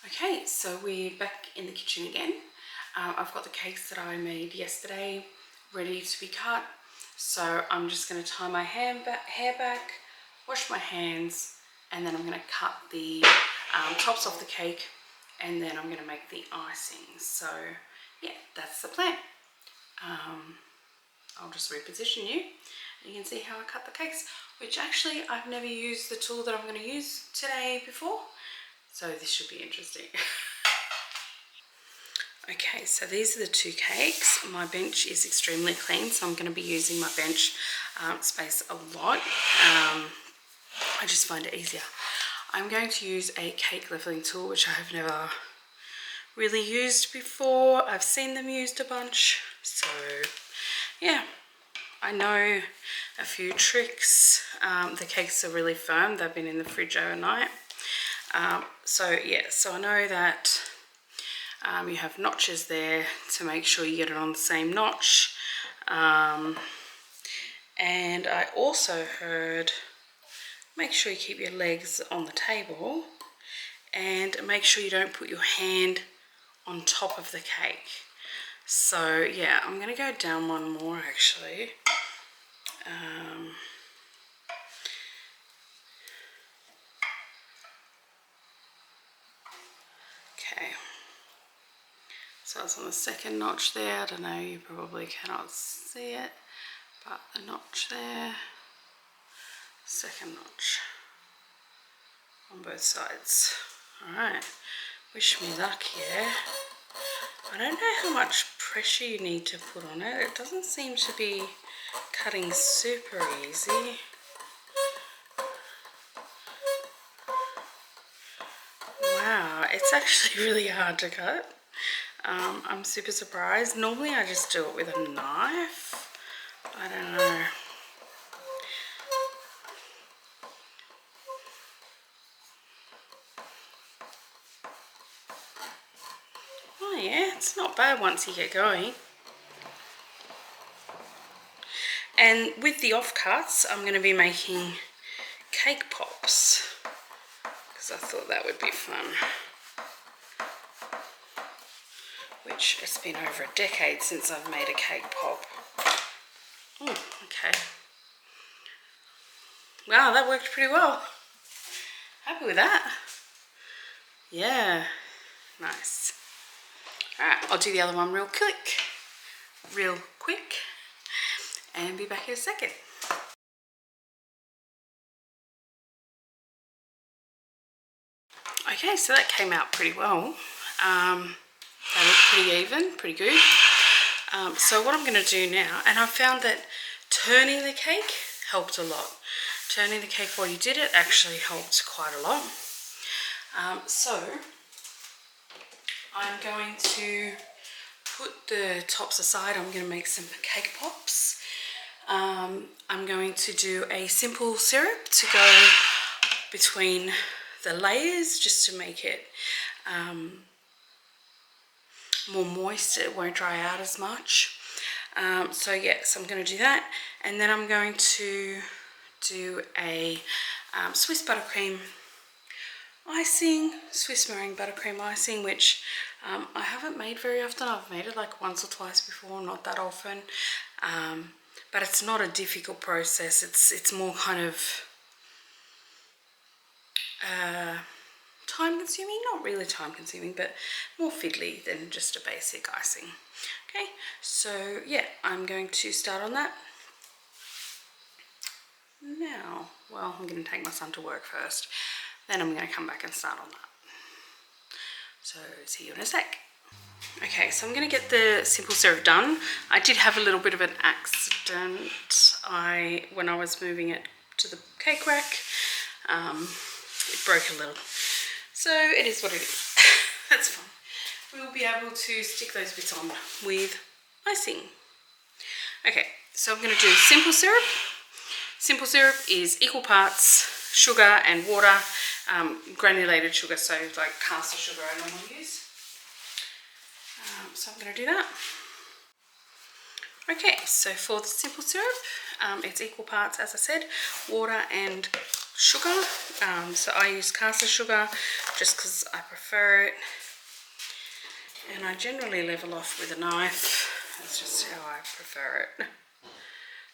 Okay, so we're back in the kitchen again. I've got the cakes that I made yesterday ready to be cut. So I'm just going to tie my hair back, wash my hands, and then I'm going to cut the tops off the cake, and then I'm going to make the icing. So yeah, that's the plan. I'll just reposition you. You can see how I cut the cakes, which actually I've never used the tool that I'm going to use today before. So this should be interesting. Okay, so these are the two cakes. My bench is extremely clean, so I'm going to be using my bench space a lot. I just find it easier. I'm going to use a cake leveling tool, which I have never really used before. I've seen them used a bunch, so yeah, I know a few tricks. The cakes are really firm. They've been in the fridge overnight. So yeah, so I know that you have notches there to make sure you get it on the same notch. And I also heard, make sure you keep your legs on the table and make sure you don't put your hand on top of the cake. So yeah, I'm gonna go down one more actually. Okay, so it's on the second notch there. I don't know, you probably cannot see it, but the notch there, second notch on both sides. Alright, wish me luck here. I don't know how much pressure you need to put on it. It doesn't seem to be cutting super easy. Wow, it's actually really hard to cut. I'm super surprised. Normally I just do it with a knife. I don't know. Oh yeah, it's not bad once you get going. And with the offcuts, I'm going to be making cake pops, because I thought that would be fun. Which, it's been over a decade since I've made a cake pop. Oh, okay. Wow, that worked pretty well. Happy with that. Yeah, nice. Alright, I'll do the other one real quick, and be back in a second. Okay, so that came out pretty well. They look pretty even, pretty good. So what I'm going to do now, and I found that turning the cake helped a lot. Turning the cake while you did it actually helped quite a lot. So I'm going to put the tops aside. I'm going to make some cake pops. I'm going to do a simple syrup to go between the layers just to make it more moist. It won't dry out as much. So yes, I'm going to do that, and then I'm going to do a Swiss buttercream icing, Swiss meringue buttercream icing, which I haven't made very often. I've made it like once or twice before, not that often, but it's not a difficult process. It's more kind of time consuming, not really time consuming, but more fiddly than just a basic icing. Okay, so yeah, I'm going to start on that now. Well, I'm going to take my son to work first, then I'm going to come back and start on that. So see you in a sec. Okay, so I'm going to get the simple syrup done. I did have a little bit of an accident. When I was moving it to the cake rack, it broke a little. So it is what it is. That's fine. We'll be able to stick those bits on with icing. Okay, so I'm going to do simple syrup. Simple syrup is equal parts sugar and water, granulated sugar, so like caster sugar I normally use. So I'm going to do that. Okay, so for the simple syrup, it's equal parts, as I said, water and sugar. So I use caster sugar just because I prefer it, and I generally level off with a knife. That's just how I prefer it.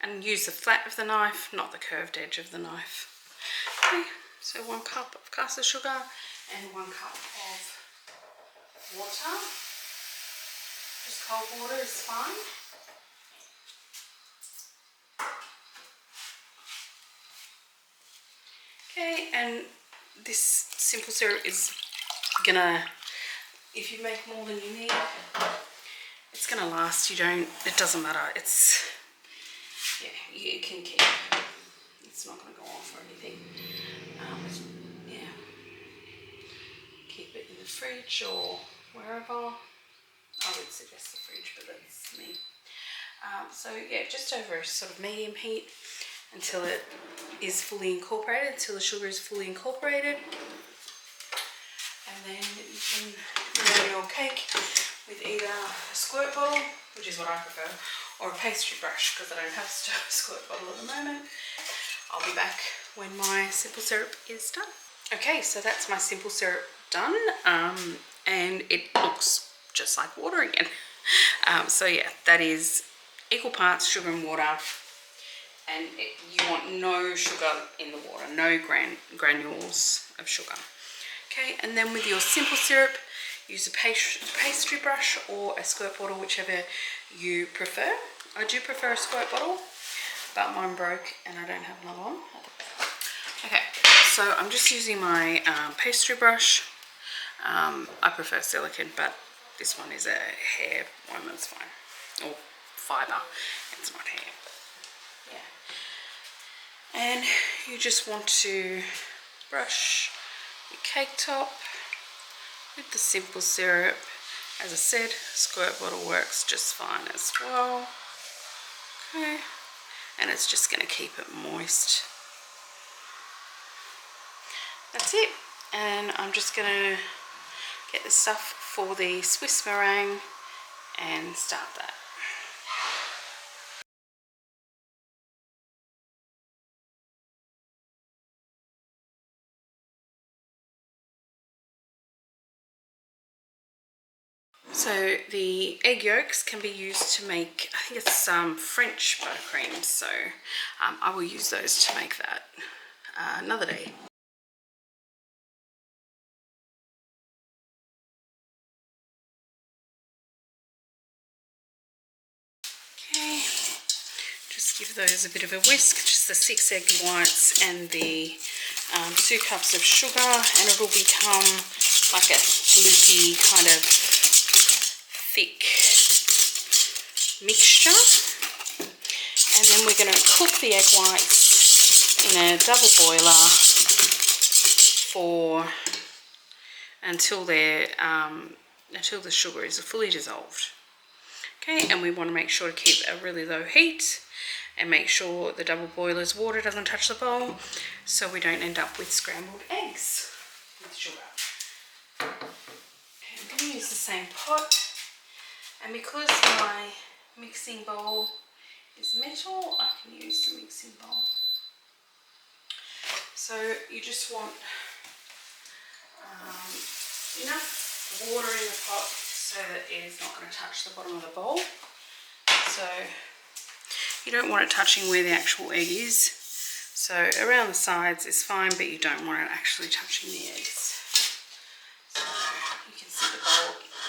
And use the flat of the knife, not the curved edge of the knife. Okay, so 1 cup of caster sugar and 1 cup of water. Just cold water is fine. Okay, and this simple syrup is gonna, if you make more than you need, it's gonna last. It doesn't matter. Yeah, you can keep. It's not gonna go off or anything. Yeah, keep it in the fridge or wherever. I would suggest the fridge, but that's me. So yeah, just over sort of medium heat until it is fully incorporated, until the sugar is fully incorporated. And then you can do your cake with either a squirt bottle, which is what I prefer, or a pastry brush, because I don't have a squirt bottle at the moment. I'll be back when my simple syrup is done. Okay, so that's my simple syrup done, and it looks just like water again. So yeah, that is equal parts sugar and water, and you want no sugar in the water, no granules of sugar. Okay, and then with your simple syrup, use a pastry brush or a squirt bottle, whichever you prefer. I do prefer a squirt bottle, but mine broke and I don't have another one. Okay, so I'm just using my pastry brush. I prefer silicone, but this one is a hair one, that's fine. Or fibre, it's not hair. Yeah. And you just want to brush your cake top with the simple syrup. As I said, squirt bottle works just fine as well. Okay, and it's just going to keep it moist. That's it. And I'm just going to get the stuff for the Swiss meringue and start that. So the egg yolks can be used to make, I think it's French buttercream, so I will use those to make that another day. Okay, just give those a bit of a whisk, just the 6 egg whites and the 2 cups of sugar, and it'll become like a fluky kind of thick mixture. And then we're going to cook the egg whites in a double boiler until the sugar is fully dissolved. Okay, and we want to make sure to keep a really low heat and make sure the double boiler's water doesn't touch the bowl, so we don't end up with scrambled eggs with sugar. Okay, I'm going to use the same pot, and because my mixing bowl is metal, I can use the mixing bowl. So you just want enough water in the pot so that it is not going to touch the bottom of the bowl. So you don't want it touching where the actual egg is. So around the sides is fine, but you don't want it actually touching the eggs. So you can see the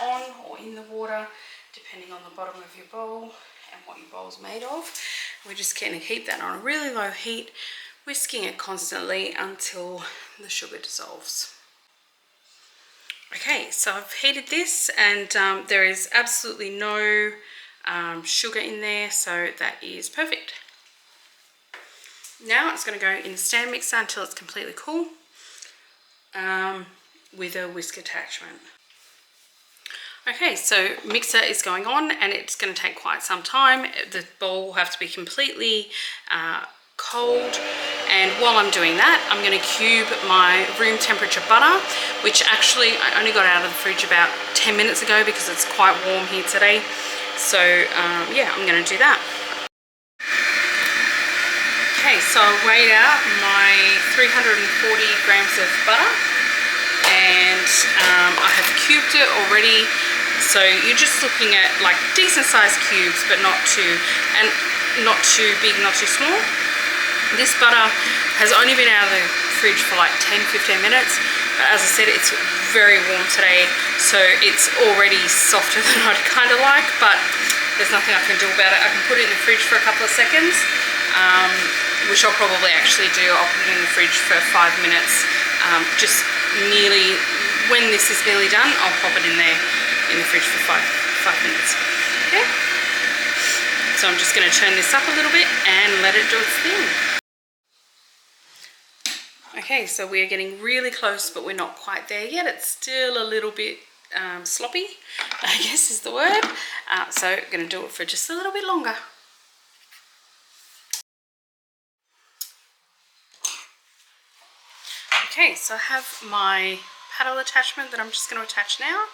bowl on or in the water, depending on the bottom of your bowl and what your bowl's made of. We're just going to keep that on a really low heat, whisking it constantly until the sugar dissolves. Okay, so I've heated this, and there is absolutely no sugar in there, so that is perfect. Now it's going to go in the stand mixer until it's completely cool with a whisk attachment. Okay, so mixer is going on, and it's going to take quite some time. The bowl will have to be completely cold, and while I'm doing that, I'm going to cube my room temperature butter, which actually I only got out of the fridge about 10 minutes ago because it's quite warm here today. So yeah, I'm going to do that. Okay, so I weighed out my 340 grams of butter, and I have cubed it already. So you're just looking at like decent sized cubes, but not too big, not too small. This butter has only been out of the fridge for like 10-15 minutes, but as I said, it's very warm today, so it's already softer than I'd kind of like, but there's nothing I can do about it. I can put it in the fridge for a couple of seconds, which I'll probably actually do. I'll put it in the fridge for 5 minutes, just nearly, when this is nearly done, I'll pop it in there in the fridge for five minutes. Okay, so I'm just going to turn this up a little bit and let it do its thing. Okay, so we're getting really close, but we're not quite there yet. It's still a little bit sloppy, I guess is the word. So I'm going to do it for just a little bit longer. Okay, so I have my paddle attachment that I'm just going to attach now.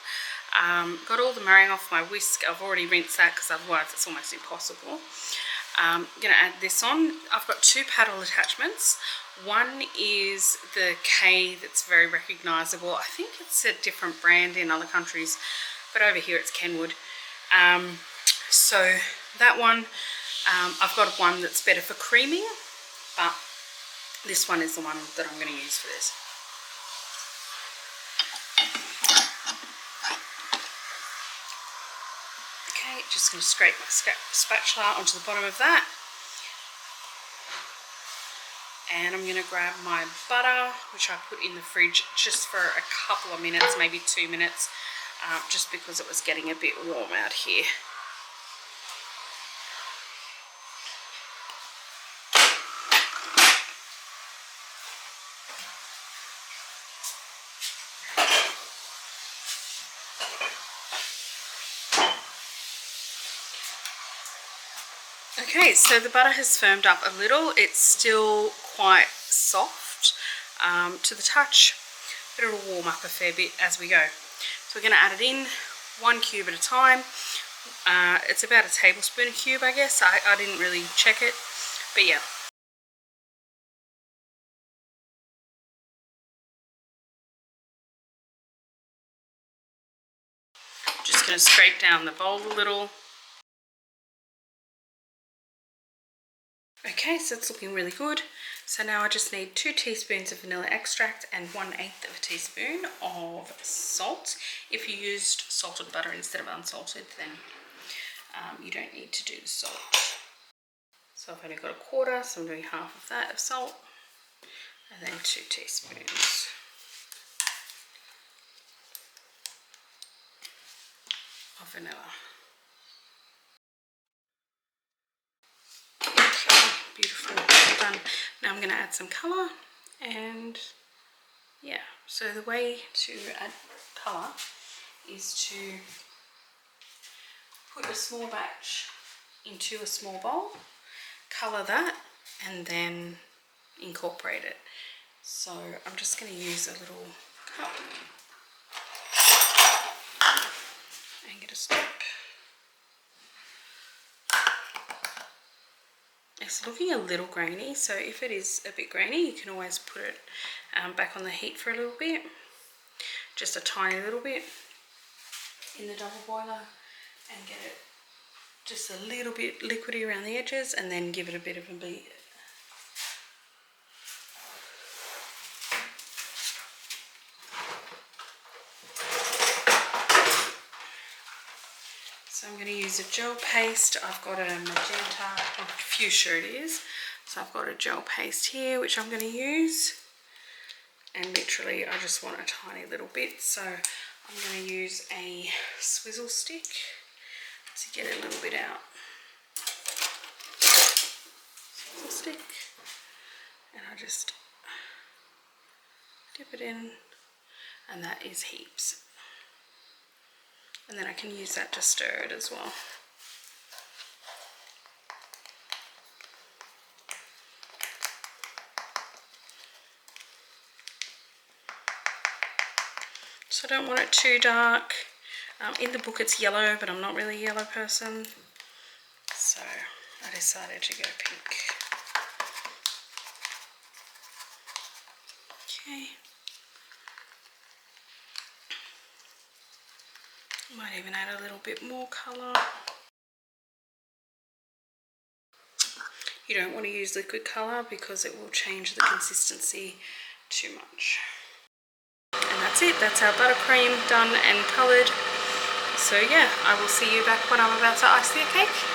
Got all the meringue off my whisk. I've already rinsed that because otherwise it's almost impossible. I'm going to add this on. I've got 2 paddle attachments. One is the K that's very recognisable. I think it's a different brand in other countries, but over here it's Kenwood. So that one, I've got one that's better for creaming, but this one is the one that I'm going to use for this. Okay, just going to scrape my spatula onto the bottom of that. And I'm going to grab my butter, which I put in the fridge just for a couple of minutes, maybe 2 minutes, just because it was getting a bit warm out here. Okay, so the butter has firmed up a little. It's still quite soft to the touch, but it'll warm up a fair bit as we go. So we're going to add it in 1 cube at a time. It's about a tablespoon a cube, I guess. I didn't really check it, but yeah. Just going to scrape down the bowl a little. Okay, so it's looking really good. So now I just need 2 teaspoons of vanilla extract and 1/8 of a teaspoon of salt. If you used salted butter instead of unsalted, then you don't need to do the salt. So I've only got a quarter, so I'm doing half of that of salt, and then 2 teaspoons of vanilla. Beautiful, well done. Now I'm going to add some colour, and yeah, so the way to add colour is to put a small batch into a small bowl, colour that, and then incorporate it. So I'm just going to use a little cup and get a stop. It's looking a little grainy, so if it is a bit grainy, you can always put it back on the heat for a little bit, just a tiny little bit in the double boiler, and get it just a little bit liquidy around the edges, and then give it a bit of a beat. So I'm going to use a gel paste. I've got a magenta, fuchsia it is. So I've got a gel paste here, which I'm going to use. And literally, I just want a tiny little bit. So I'm going to use a swizzle stick to get a little bit out. Swizzle stick. And I just dip it in. And that is heaps. And then I can use that to stir it as well. So I don't want it too dark. In the book it's yellow, but I'm not really a yellow person. So I decided to go pink. Okay. Might even add a little bit more colour. You don't want to use liquid colour because it will change the consistency too much. And that's it, that's our buttercream done and coloured. So yeah, I will see you back when I'm about to ice the cake.